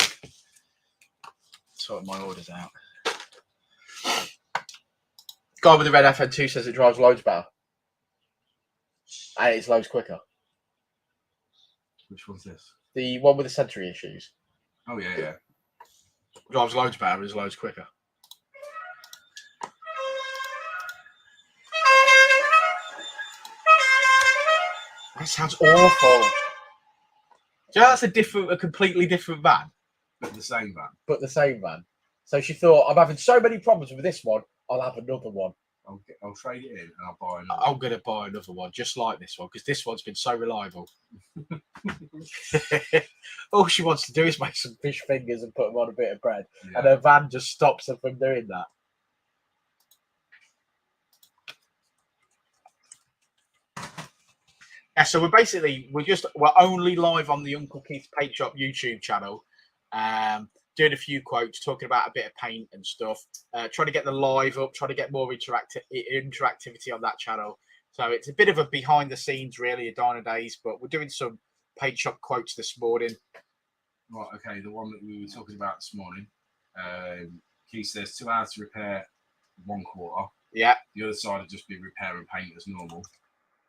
Speaker 1: Sorting my orders out. Guy with the red FN2 says it drives loads better. And it's loads quicker.
Speaker 3: Which one's this?
Speaker 1: The one with the sensory issues.
Speaker 3: Oh, yeah.
Speaker 1: Drives loads better, is loads quicker. That sounds awful. Do you know that's a completely different van?
Speaker 3: But the same van.
Speaker 1: But the same van. So she thought, I'm having so many problems with this one, I'll have another one.
Speaker 3: I'll trade it in and I'll buy another.
Speaker 1: I'm going to buy another one just like this one, because this one's been so reliable. All she wants to do is make some fish fingers and put them on a bit of bread. Yeah. And her van just stops her from doing that. Yeah, so we're only live on the Uncle Keith's Paint Shop YouTube channel. doing a few quotes, talking about a bit of paint and stuff, trying to get the live up, trying to get more interactivity on that channel. So it's a bit of a behind the scenes, really, of Dino Days, but we're doing some paint shop quotes this morning.
Speaker 3: Right, okay, the one that we were talking about this morning. Keith says 2 hours to repair 1/4.
Speaker 1: Yeah.
Speaker 3: The other side would just be repair and paint as normal.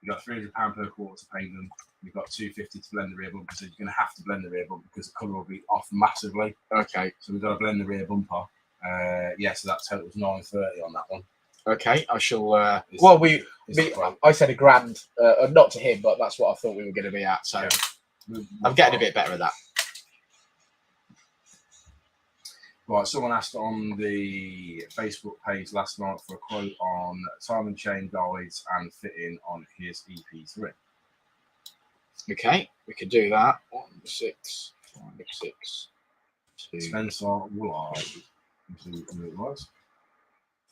Speaker 3: You've got £300 per quarter to paint them. You've got $250 to blend the rear bumper. So you're going to have to blend the rear bumper because the colour will be off massively.
Speaker 1: Okay.
Speaker 3: So we've got to blend the rear bumper. So that totals $930 on that one.
Speaker 1: Okay, I shall. I said £1,000, not to him, but that's what I thought we were going to be at. So yeah. I'm getting a bit better at that.
Speaker 3: Right, someone asked on the Facebook page last night for a quote on time and chain guides and fitting on his EP3.
Speaker 1: Okay, we can do that. 1, 6, 5, 6, 2,
Speaker 3: Spencer Woolard, who it was.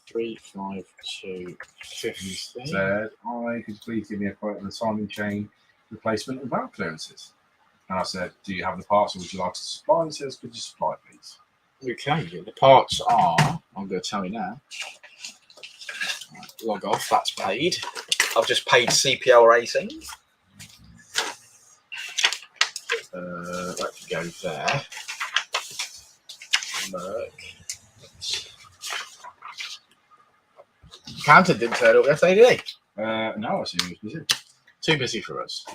Speaker 1: 3, 5, 2, 15.
Speaker 3: Said, could you please give me a quote on the timing chain replacement and valve clearances? And I said, do you have the parts or would you like to supply? He says, could you supply, please?
Speaker 1: Okay, the parts are, I'm going to tell you now. Right, log off, that's paid. I've just paid CPL Racing. That can go there. Merc. Accountant didn't turn up yesterday, did he?
Speaker 3: No, I assume he was busy.
Speaker 1: Too busy for us.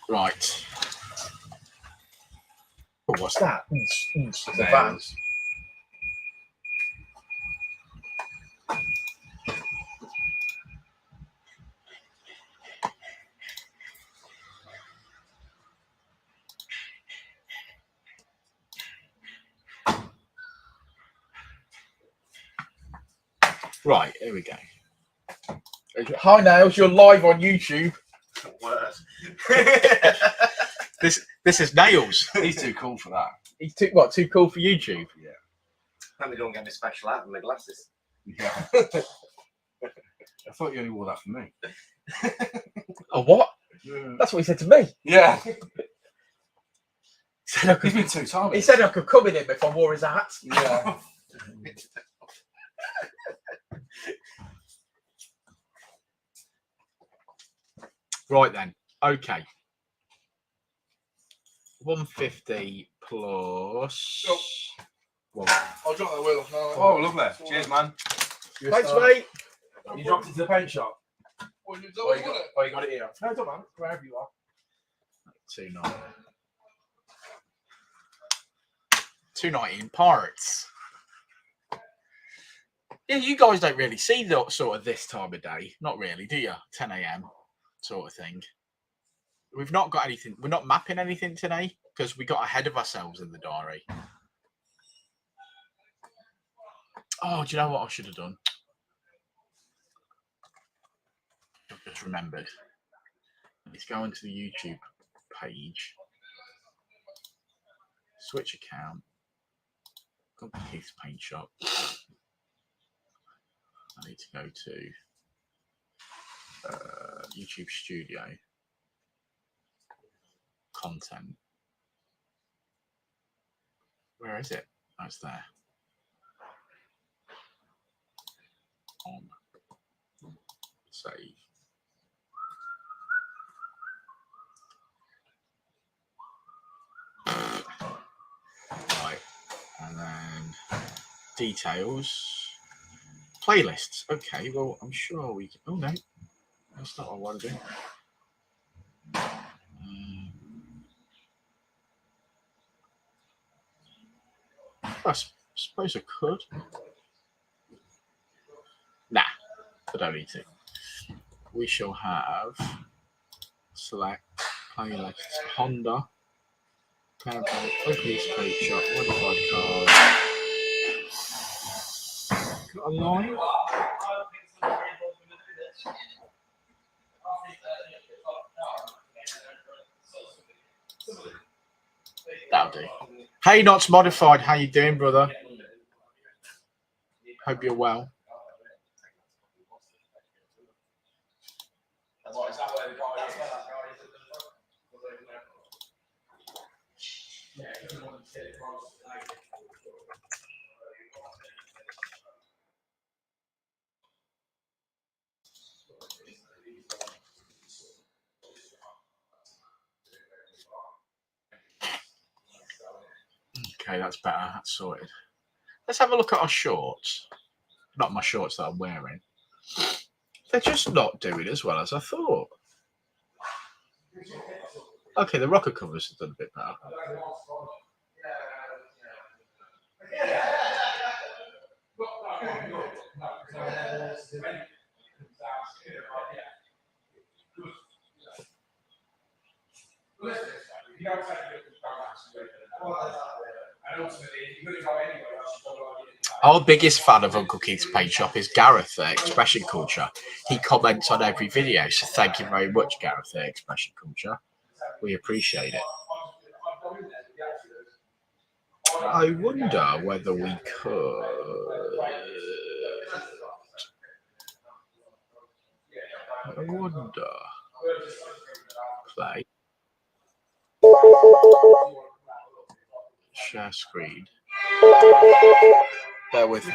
Speaker 1: Right. Oh, what's that? It's the van. Right, here we go. Hi Nails, you're live on YouTube.
Speaker 4: Worse.
Speaker 1: This is Nails.
Speaker 3: He's too cool for that.
Speaker 1: He's too cool for YouTube?
Speaker 3: Yeah.
Speaker 4: Let me go and get my special hat and my glasses.
Speaker 3: Yeah. I thought you only wore that for me.
Speaker 1: Oh, what?
Speaker 3: Yeah.
Speaker 1: That's what he said to me.
Speaker 3: Yeah.
Speaker 1: He's
Speaker 3: been 2 times.
Speaker 1: He said I could come in him if I wore his hat.
Speaker 3: Yeah.
Speaker 1: Right then. Okay. 150 plus.
Speaker 3: Oh.
Speaker 1: Well,
Speaker 3: I'll drop that wheel off now. Oh, lovely. Cheers, man.
Speaker 1: thanks, mate.
Speaker 3: You dropped it to the paint shop?
Speaker 2: Well, you
Speaker 3: you got it here. No, don't mind. Wherever you are.
Speaker 1: 290. 219 Pirates. Yeah, you guys don't really see that sort of this time of day. Not really, do you? 10 a.m. sort of thing. We've not got anything. We're not mapping anything today because we got ahead of ourselves in the diary. Oh, do you know what I should have done? I've just remembered. Let's go into the YouTube page. Switch account. Go to Keith's Paint Shop. I need to go to YouTube Studio. Content. Where is it? Oh, it's there. On. Save. Right. And then details. Playlists. Okay, well, I'm sure we can. Oh, no. That's not what I want to do. I suppose I could. Nah, I don't need to. We shall have select playlists Honda, Oakley's Paint Shop, modified cars. Got a line. That'll do. Hey, Nots Modified, how you doing, brother? Hope you're well. Okay, that's better. That's sorted. Let's have a look at our shorts. Not my shorts that I'm wearing. They're just not doing as well as I thought. Okay, the rocker covers have done a bit better. Our biggest fan of Uncle Keith's Paint Shop is Gareth at Expression Culture. He comments on every video, so thank you very much, Gareth at Expression Culture. We appreciate it. I wonder whether we could. I wonder. Play. Share screen. Bear with me.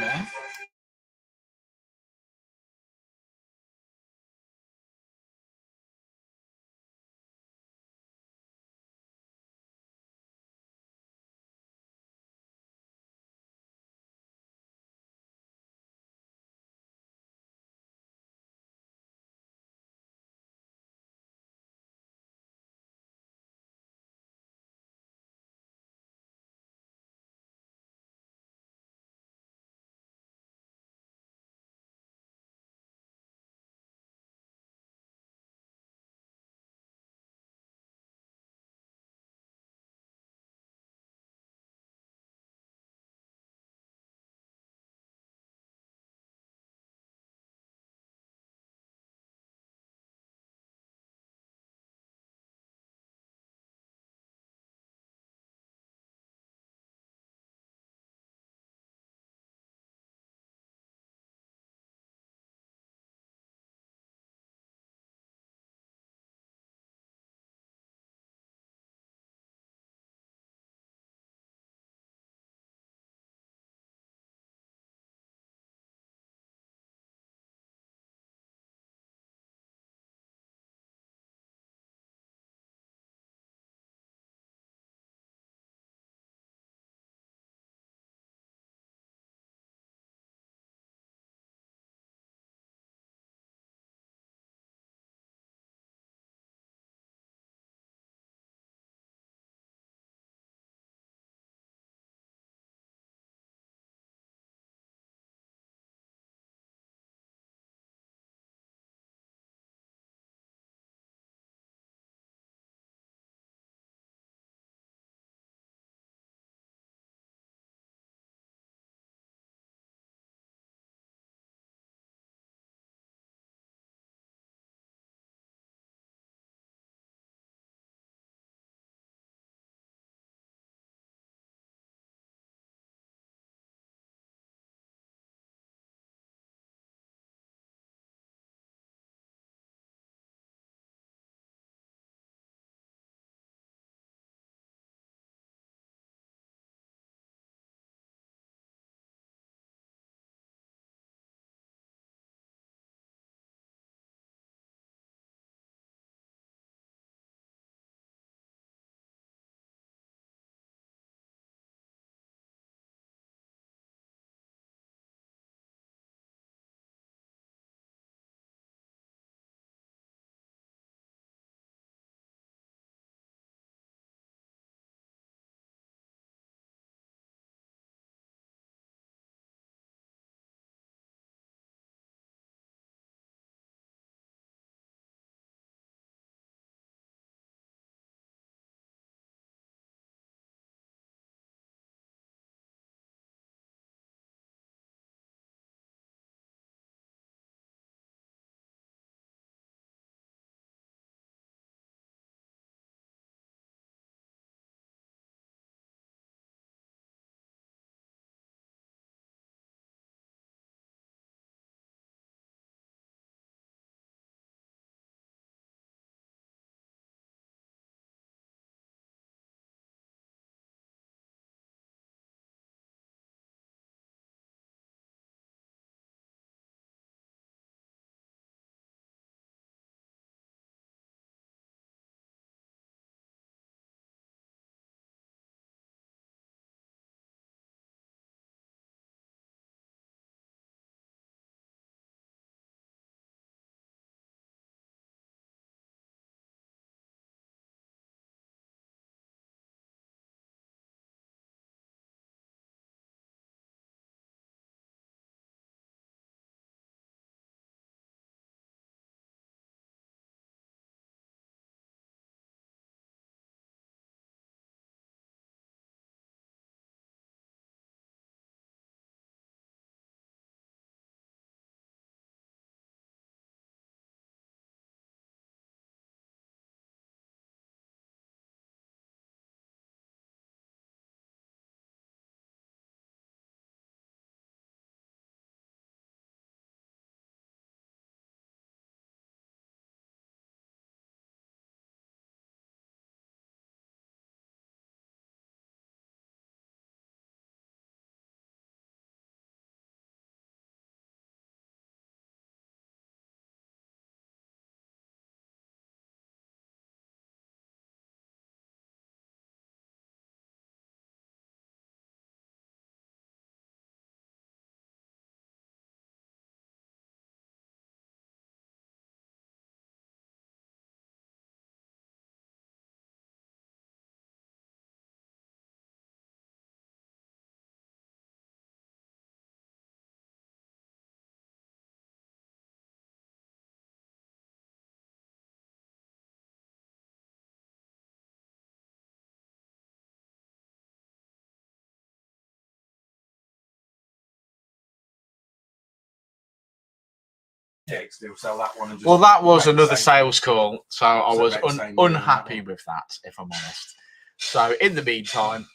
Speaker 3: kicks, they'll sell that one. And just
Speaker 1: Well, that was
Speaker 3: make the
Speaker 1: another
Speaker 3: same-
Speaker 1: sales call, so I
Speaker 3: So
Speaker 1: was
Speaker 3: make the same money on that
Speaker 1: unhappy
Speaker 3: one.
Speaker 1: with that, if I'm honest. So, in the meantime,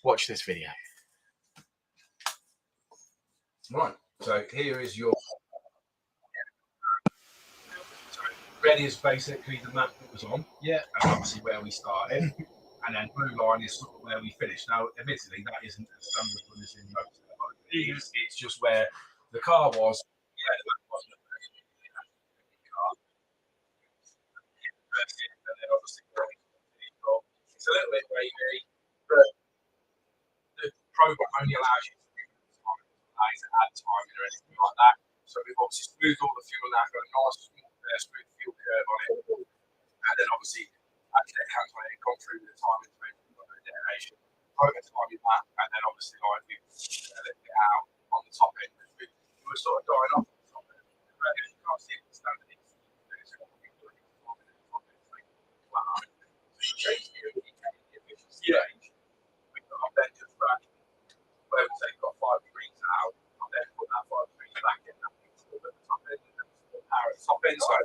Speaker 1: watch this video.
Speaker 3: Right. So here is your. So red is basically the map that was on.
Speaker 2: Yeah.
Speaker 3: And obviously where we started. And then blue line is sort of where we finished. Now, admittedly, that isn't a standard one as in most of the It's just where the car was. Yeah, the map wasn't a car. And then obviously it's a little bit wavy, but the program only allows you to do add timing or anything like that. So we've obviously smoothed all the fuel out, got a nice smooth fuel curve on it, and then obviously actually calculated, gone through the timing to make sure we've got no detonation, prototyping that, and then obviously like we let it out on the top end. We were sort of dying off on the top end. You can't see it standard. Yeah. We've got our benches back where we say got 5 degrees out, and then put that 5 degrees back in that means the top end and the power at the top end. So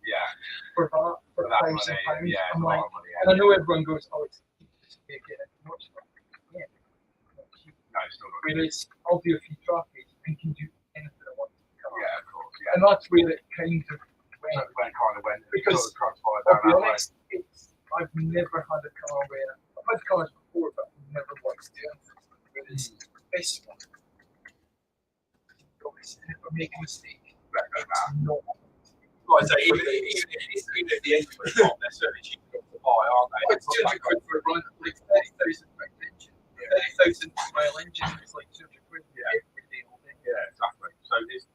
Speaker 3: yeah,
Speaker 2: For
Speaker 3: that
Speaker 2: £1,000.
Speaker 3: money, yeah,
Speaker 2: I'm
Speaker 3: a
Speaker 2: like,
Speaker 3: lot of money.
Speaker 2: and I know everyone goes, oh, it's big, much more. Yeah.
Speaker 3: No, it's not.
Speaker 2: Whereas I'll do a few traffic and can do anything I want to the car.
Speaker 3: Yeah, of course. Yeah.
Speaker 2: And that's where it kind of went.
Speaker 3: So when it kind of went,
Speaker 2: Because
Speaker 3: sort of transpired
Speaker 2: I'll
Speaker 3: down
Speaker 2: be
Speaker 3: that way.
Speaker 2: honest, I've never had a car where I've had cars before, but I've never liked doing it. Whereas this one, obviously, if I make a mistake, it's not.
Speaker 3: Like I say, even if the engine was not, they're certainly cheap enough to buy, aren't they?
Speaker 2: It's 200 quid for a run, like 30,000 for an engine. 30,000 mile engine is like 200 quid every day all day.
Speaker 3: Yeah, exactly. So this,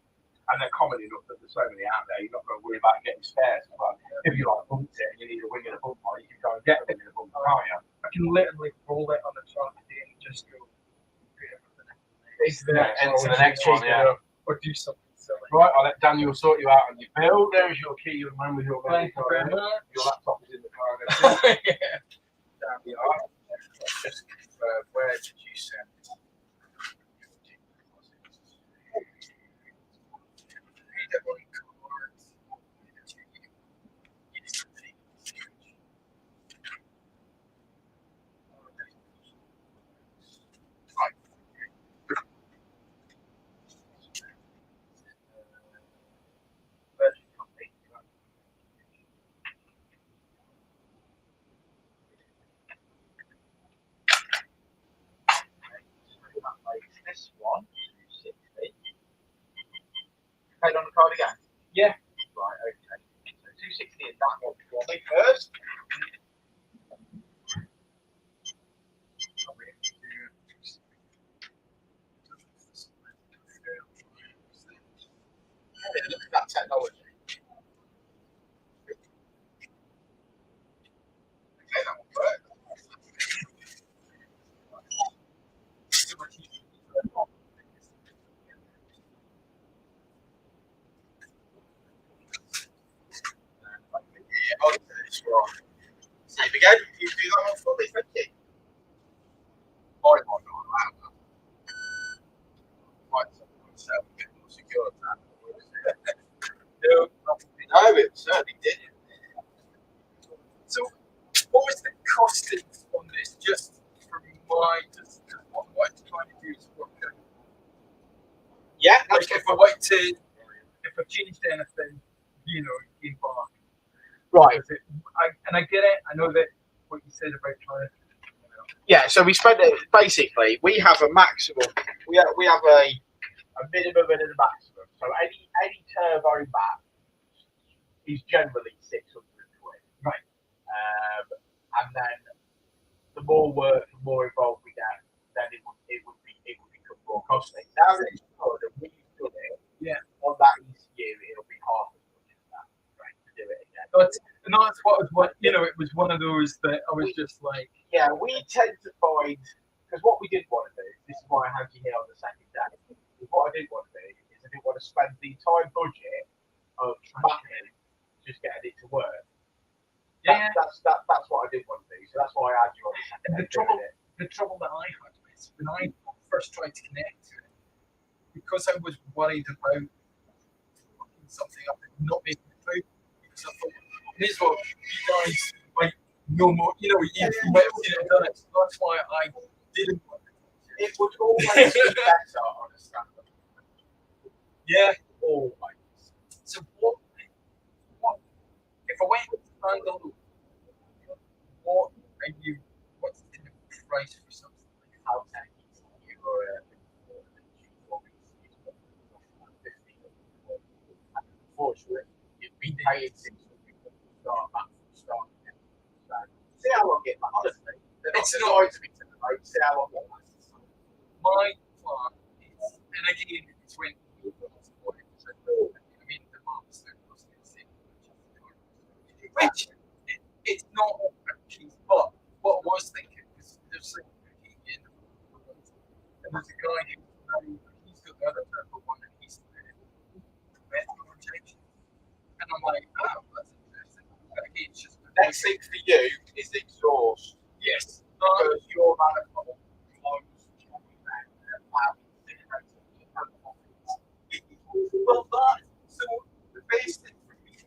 Speaker 3: and they're common enough that there's so many out there, you're not going to worry about getting spares. But if you like bumped it and you need a wing and a bump on it, you can go and get a wing and a bump, can't you?
Speaker 2: I can literally roll it on the truck and just go do everything.
Speaker 3: Into the next one, yeah.
Speaker 2: Or do something silly.
Speaker 3: Right, I'll let Daniel sort you out on your bill. There's your key, young man, with your
Speaker 2: Thank you very much.
Speaker 3: Your laptop is in the car and everything.
Speaker 2: Yeah.
Speaker 3: Down the aisle. Just where did you send it?
Speaker 1: This one, 260. Paid on the card again?
Speaker 2: Yeah.
Speaker 1: Right, okay. So 260 is that one for me first. Look at that technology. Okay, that will work. Yeah, I'll do this one. Save again. You do that one for me, thank you. Yeah,
Speaker 2: Like
Speaker 1: that's
Speaker 2: if I changed anything, you know, in Bach.
Speaker 1: right.
Speaker 2: I get it. I know that what you said about trying to,
Speaker 1: Yeah, so we spend it basically. We have a maximum. We have a minimum and a maximum. So any turbo back is generally 600 quid.
Speaker 2: Right.
Speaker 1: And then the more work, the more involved we get, then it would become more costly. Now that it's good and we've done it,
Speaker 2: Yeah.
Speaker 1: on that ECU, it'll be half as much as that, right, to do it again.
Speaker 2: And that's what was what you know. It was one of those that I was just like,
Speaker 1: Yeah, we tend to find, because what we didn't want to do, this is why I had you here on the second day, is what I didn't want to do is I didn't want to spend the entire budget of mapping just getting it to work.
Speaker 2: yeah.
Speaker 1: That's what I didn't want to do. So that's why I had you on the second
Speaker 2: And
Speaker 1: day doing it.
Speaker 2: the trouble that I had was when I first tried to connect to it, because I was worried about fucking something up and not making it through. Because I thought, this is what you guys might know more. You know, you might have seen it done it. So that's why I didn't want it.
Speaker 1: It would always be better on a standard.
Speaker 2: Yeah.
Speaker 1: Always.
Speaker 2: So what if I went with standalone? What are you? What's the kind of price for something like that?
Speaker 1: How techy you or unfortunately, you'd be paying 600 to start back from start again. So, see how long it lasts. Honestly,
Speaker 2: It's
Speaker 1: it's
Speaker 2: not-
Speaker 1: not to be tonight. See how long it lasts.
Speaker 2: My plan is, and again, it's when you go to support it. So, I mean, the marks that was the same, which it's not a piece, but what I was thinking was there's like in and there's a guy he's got the other turbo one and he's metal projection. And I'm like, oh, that's interesting. But again, it's just
Speaker 1: Next thing for you is the exhaust.
Speaker 2: yes.
Speaker 1: Because your manifold close
Speaker 2: Well, that so the base thing for me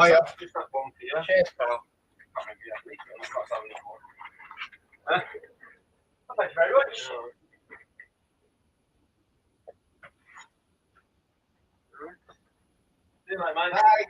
Speaker 1: Hiya.
Speaker 4: Just that one for you.
Speaker 1: Cheers,
Speaker 4: pal. Thank you very much. See you later, mate.
Speaker 1: Bye.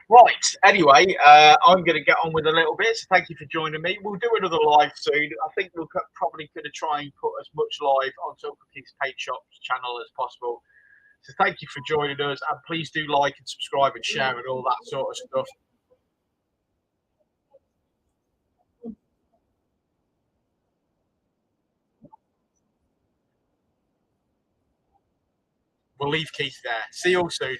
Speaker 1: Right. Anyway, I'm going to get on with a little bit. So thank you for joining me. We'll do another live soon. I think we're probably going to try and put as much live onto Uncle Keith's Paint Shop's channel as possible. So thank you for joining us, and please do like and subscribe and share and all that sort of stuff. We'll leave Keith there. See you all soon.